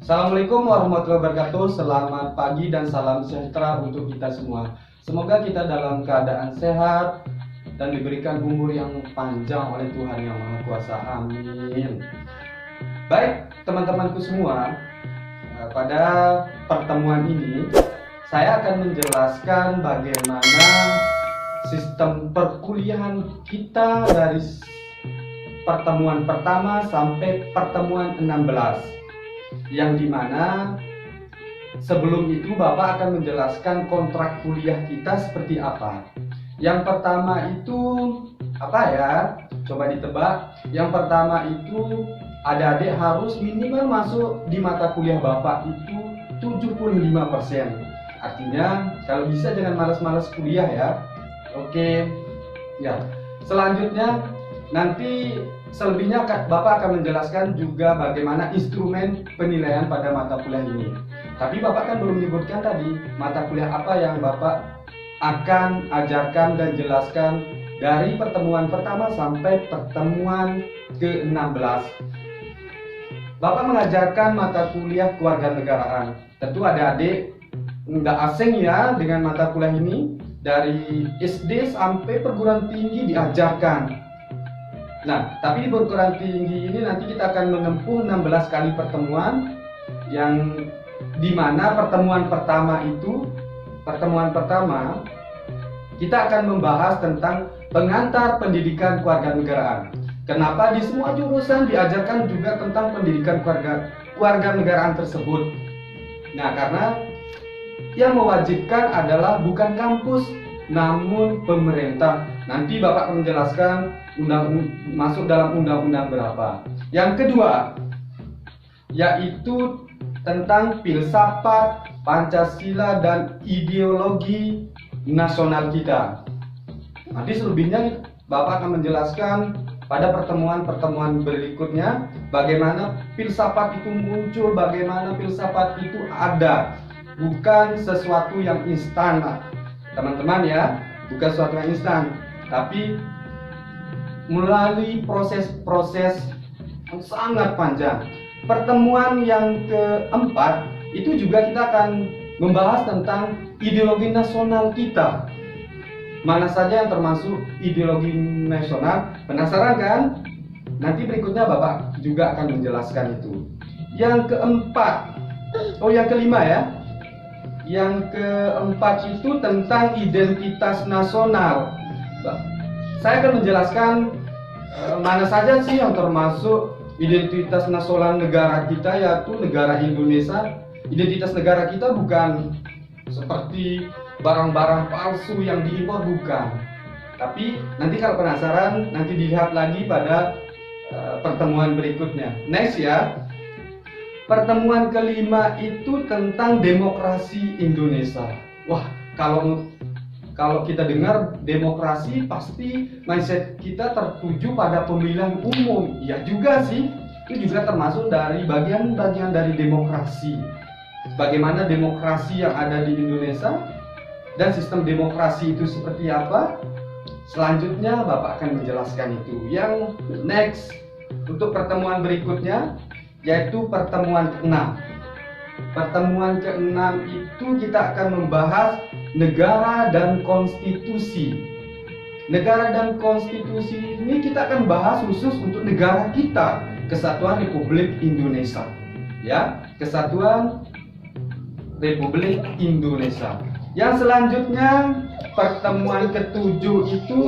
Assalamualaikum warahmatullahi wabarakatuh. Selamat pagi dan salam sejahtera untuk kita semua. Semoga kita dalam keadaan sehat dan diberikan umur yang panjang oleh Tuhan Yang Maha Kuasa. Amin. Baik, teman-temanku semua, pada pertemuan ini saya akan menjelaskan bagaimana sistem perkuliahan kita dari pertemuan pertama sampai pertemuan 16, yang dimana sebelum itu Bapak akan menjelaskan kontrak kuliah kita seperti apa. Yang pertama itu apa ya? Coba ditebak. Yang pertama itu adik-adik harus minimal masuk di mata kuliah Bapak itu 75%. Artinya kalau bisa jangan malas-malas kuliah ya. Oke. Ya. Selanjutnya nanti selebihnya Bapak akan menjelaskan juga bagaimana instrumen penilaian pada mata kuliah ini. Tapi Bapak kan belum menyebutkan tadi mata kuliah apa yang Bapak akan ajarkan dan jelaskan dari pertemuan pertama sampai pertemuan ke-16. Bapak mengajarkan mata kuliah kewarganegaraan. Tentu adik-adik nggak asing ya dengan mata kuliah ini. Dari SD sampai perguruan tinggi diajarkan. Nah, tapi di perguruan tinggi ini nanti kita akan menempuh 16 kali pertemuan, yang dimana pertemuan pertama kita akan membahas tentang pengantar pendidikan kewarganegaraan. Kenapa di semua jurusan diajarkan juga tentang pendidikan kewarganegaraan tersebut? Nah, karena yang mewajibkan adalah bukan kampus, namun pemerintah. Nanti Bapak akan menjelaskan masuk dalam undang-undang berapa. Yang kedua, yaitu tentang filsafat, Pancasila, dan ideologi nasional kita. Nanti selebihnya Bapak akan menjelaskan pada pertemuan-pertemuan berikutnya bagaimana filsafat itu muncul, bagaimana filsafat itu ada. Bukan sesuatu yang instan, teman-teman ya, bukan sesuatu yang instan, tapi melalui proses-proses yang sangat panjang. Pertemuan yang keempat itu juga kita akan membahas tentang ideologi nasional kita. Mana saja yang termasuk ideologi nasional? Penasaran kan? Nanti berikutnya Bapak juga akan menjelaskan itu. Yang kelima ya. Yang keempat itu tentang identitas nasional. Saya akan menjelaskan mana saja sih yang termasuk identitas nasional negara kita, yaitu negara Indonesia. Identitas negara kita bukan seperti barang-barang palsu yang diimpor, bukan. Tapi nanti kalau penasaran, nanti dilihat lagi pada pertemuan berikutnya. Next ya. Pertemuan kelima itu tentang demokrasi Indonesia. Wah, kalau kita dengar demokrasi, pasti mindset kita tertuju pada pemilihan umum. Ya juga sih, itu juga termasuk dari bagian-bagian dari demokrasi. Bagaimana demokrasi yang ada di Indonesia dan sistem demokrasi itu seperti apa? Selanjutnya Bapak akan menjelaskan itu. Yang next untuk pertemuan berikutnya, yaitu pertemuan ke-6. Pertemuan ke-6 itu kita akan membahas negara dan konstitusi. Negara dan konstitusi ini kita akan bahas khusus untuk negara kita, Kesatuan Republik Indonesia. Ya, Kesatuan Republik Indonesia. Yang selanjutnya, pertemuan ke-7 itu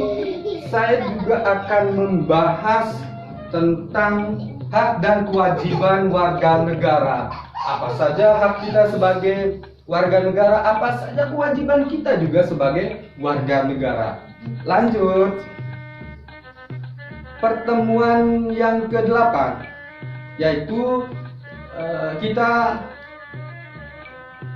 saya juga akan membahas tentang hak dan kewajiban warga negara. Apa saja hak kita sebagai warga negara, apa saja kewajiban kita juga sebagai warga negara. Lanjut. Pertemuan yang ke-8, yaitu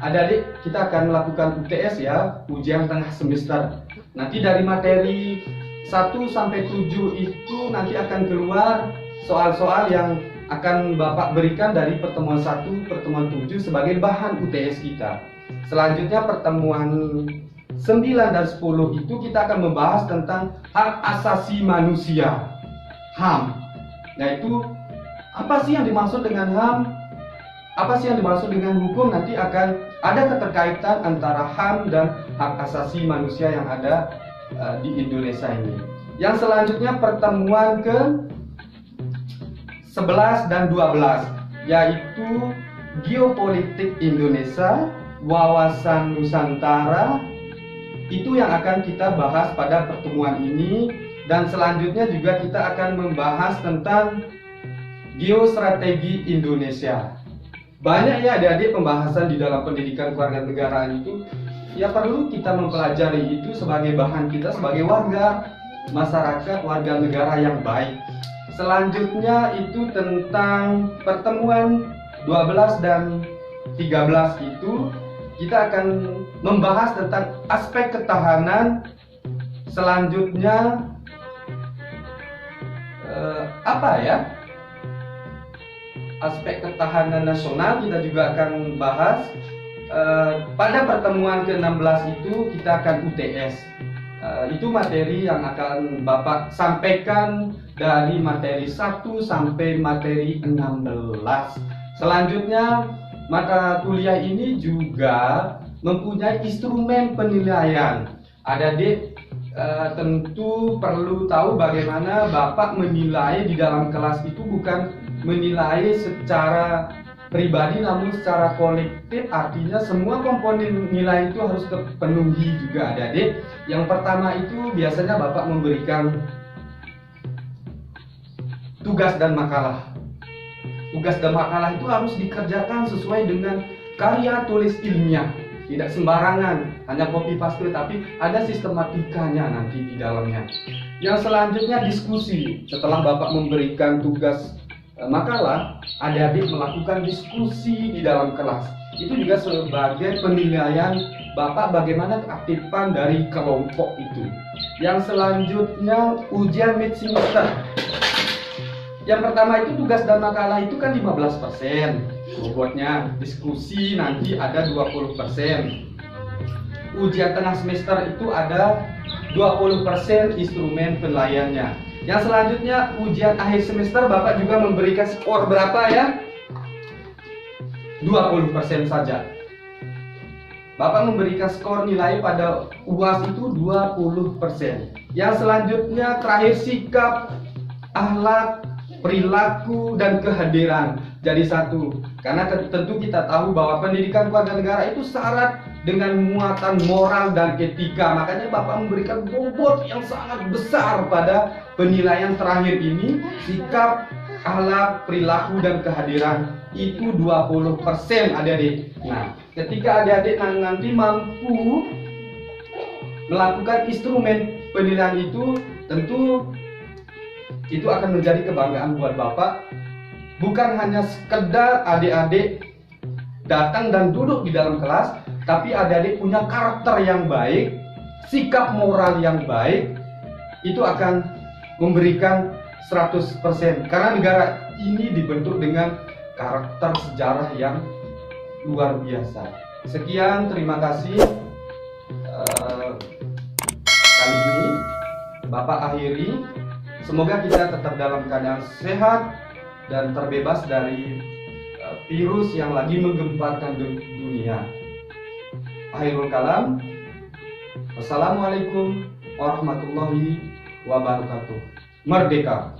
adik-adik kita akan melakukan UTS ya, ujian tengah semester. Nanti dari materi 1 sampai 7 itu nanti akan keluar soal-soal yang akan Bapak berikan dari pertemuan 1, pertemuan 7 sebagai bahan UTS kita. Selanjutnya pertemuan 9 dan 10 itu kita akan membahas tentang hak asasi manusia, HAM. Yaitu apa sih yang dimaksud dengan HAM? Apa sih yang dimaksud dengan hukum? Nanti akan ada keterkaitan antara HAM dan hak asasi manusia yang ada di Indonesia ini. Yang selanjutnya pertemuan ke 11 dan 12, yaitu geopolitik Indonesia, wawasan Nusantara. Itu yang akan kita bahas pada pertemuan ini. Dan selanjutnya juga kita akan membahas tentang geostrategi Indonesia. Banyak ya adik-adik pembahasan di dalam pendidikan kewarganegaraan itu ya perlu kita mempelajari itu sebagai bahan kita sebagai warga masyarakat, warga negara yang baik. Selanjutnya itu tentang pertemuan 12 dan 13 itu kita akan membahas tentang aspek ketahanan. Selanjutnya aspek ketahanan nasional kita juga akan bahas. Pada pertemuan ke-16 itu kita akan UTS. Itu materi yang akan Bapak sampaikan dari materi 1 sampai materi 16. Selanjutnya mata kuliah ini juga mempunyai instrumen penilaian. Adik-adik tentu perlu tahu bagaimana Bapak menilai di dalam kelas itu bukan menilai secara pribadi namun secara kolektif, artinya semua komponen nilai itu harus terpenuhi juga adik-adik. Yang pertama itu biasanya Bapak memberikan tugas dan makalah. Tugas dan makalah itu harus dikerjakan sesuai dengan karya tulis ilmiah, tidak sembarangan hanya copy paste, tapi ada sistematikanya nanti di dalamnya. Yang selanjutnya diskusi. Setelah Bapak memberikan tugas makalah, adik-adik melakukan diskusi di dalam kelas. Itu juga sebagai penilaian Bapak bagaimana keaktifan dari kelompok itu. Yang selanjutnya ujian mid semester. Yang pertama itu tugas dan makalah itu kan 15%. Bobotnya diskusi nanti ada 20%. Ujian tengah semester itu ada 20% instrumen penilaiannya. Yang selanjutnya ujian akhir semester Bapak juga memberikan skor berapa ya? 20% saja. Bapak memberikan skor nilai pada UAS itu 20%. Yang selanjutnya terakhir sikap, akhlak, perilaku, dan kehadiran jadi satu. Karena tentu kita tahu bahwa pendidikan kewarganegaraan itu syarat dengan muatan moral dan etika. Makanya Bapak memberikan bobot yang sangat besar pada penilaian terakhir ini. Sikap, akhlak, perilaku, dan kehadiran itu 20% adik-adik. Nah, ketika adik-adik nanti mampu melakukan instrumen penilaian itu, tentu itu akan menjadi kebanggaan buat Bapak. Bukan hanya sekedar adik-adik datang dan duduk di dalam kelas, tapi adik-adik punya karakter yang baik, sikap moral yang baik. Itu akan memberikan 100%. Karena negara ini dibentuk dengan karakter sejarah yang luar biasa. Sekian, terima kasih. Kali ini Bapak akhiri. Semoga kita tetap dalam keadaan sehat dan terbebas dari virus yang lagi menggemparkan dunia. Akhirul kalam. Wassalamualaikum warahmatullahi wabarakatuh. Merdeka!